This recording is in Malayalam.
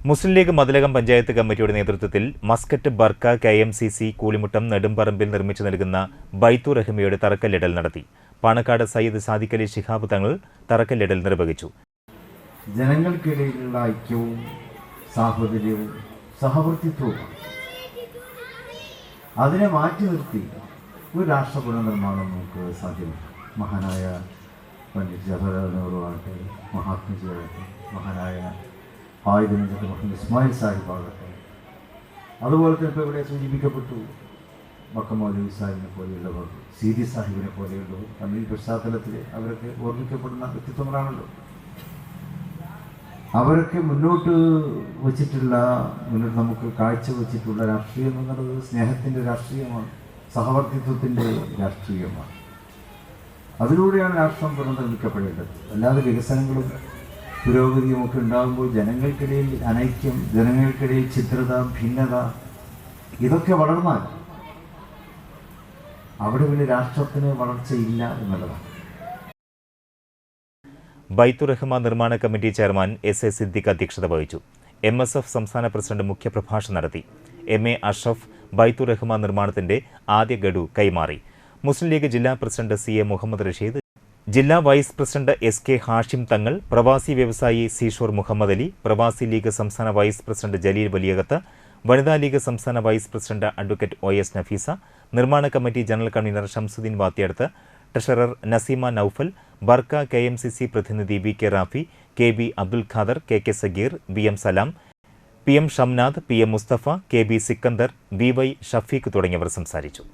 മുസ്ലിം ലീഗ് മതിലകം പഞ്ചായത്ത് കമ്മിറ്റിയുടെ നേതൃത്വത്തിൽ Muscat Barka KMCC Koolimuttam Nedumparambil നിർമ്മിച്ചു നൽകുന്ന ബൈത്തു റഹ്മയുടെ തറക്കല്ലിടൽ നടത്തി. പാണക്കാട് സയ്യിദ് സാദിഖ് അലി ശിഹാബ് തങ്ങൾ തറക്കല്ലിടൽ നിർവഹിച്ചു. ജനങ്ങൾക്കിടയിലുള്ള ഐക്യവും സാഹോദര്യവും സഹവർത്തിത്വവും അതിനെ മാറ്റി നിർത്തി ഒരു രാഷ്ട്ര പുനർനിർമ്മാണം നമുക്ക് സാധ്യമല്ല. മഹാനായ പണ്ഡിറ്റ് ജവഹർലാൽ നെഹ്റു ആകട്ടെ, മഹാത്മജി ആകട്ടെ, മഹാനായ മുഹമ്മദ് ഇസ്മായിൽ സാഹിബ് ആകട്ടെ, അതുപോലെ തന്നെ ഇപ്പോൾ ഇവിടെ സൂചിപ്പിക്കപ്പെട്ടു മൗലവി സാഹിബിനെ പോലെയുള്ളവർ, സീതി സാഹിബിനെ പോലെയുള്ളവർ. ഈ പശ്ചാത്തലത്തിൽ അവരൊക്കെ ഓർമ്മിക്കപ്പെടുന്ന വ്യക്തിത്വങ്ങളാണല്ലോ. അവരൊക്കെ മുന്നോട്ട് നമുക്ക് കാഴ്ചവെച്ചിട്ടുള്ള രാഷ്ട്രീയം എന്നുള്ളത് സ്നേഹത്തിൻ്റെ രാഷ്ട്രീയമാണ്, സഹവർത്തിത്വത്തിൻ്റെ രാഷ്ട്രീയമാണ്. അതിലൂടെയാണ് രാഷ്ട്രം പുനർനിർമ്മിക്കപ്പെടേണ്ടത്. അല്ലാതെ വികസനങ്ങളും പുരോഗതിയും ഒക്കെ ഉണ്ടാകുമ്പോൾ ജനങ്ങൾക്കിടയിൽ അനൈക്യം, ജനങ്ങൾക്കിടയിൽ ഛിദ്രത, ഭിന്നത ഇതൊക്കെ വളർന്നാൽ അവിടെ പിന്നെ രാഷ്ട്രത്തിന് വളർച്ചയില്ല എന്നുള്ളതാണ്. ബൈത്തു റഹ്മ നിർമ്മാണ കമ്മിറ്റി ചെയർമാൻ SA സിദ്ദിഖ് അധ്യക്ഷത വഹിച്ചു. MSF സംസ്ഥാന പ്രസിഡന്റ് മുഖ്യപ്രഭാഷണം നടത്തി. MA അഷ്റഫ് ബൈത്തു റഹ്മ നിർമ്മാണത്തിന്റെ ആദ്യ ഗഡു കൈമാറി. മുസ്ലിം ലീഗ് ജില്ലാ പ്രസിഡന്റ് CA മുഹമ്മദ് റഷീദ്, ജില്ലാ വൈസ് പ്രസിഡന്റ് SK ഹാഷിം തങ്ങൾ, പ്രവാസി വ്യവസായി സീഷോർ മുഹമ്മദ് അലി, പ്രവാസി ലീഗ് സംസ്ഥാന വൈസ് പ്രസിഡന്റ് ജലീൽ വലിയകത്ത്, വനിതാ ലീഗ് സംസ്ഥാന vice president advocate OS Nafeesa, നിർമ്മാണ committee general convener Shamsuddin Vathiyadath, treasurer Naseema Naufal, Barka KMCC പ്രതിനിധി VK Rafi, KB Abdul Khader, KK Sageer, BM Salam, PM Shamnad, PM Mustafa, KB Sikandar, BY Shafeeq തുടങ്ങിയവർ സംസാരിച്ചു.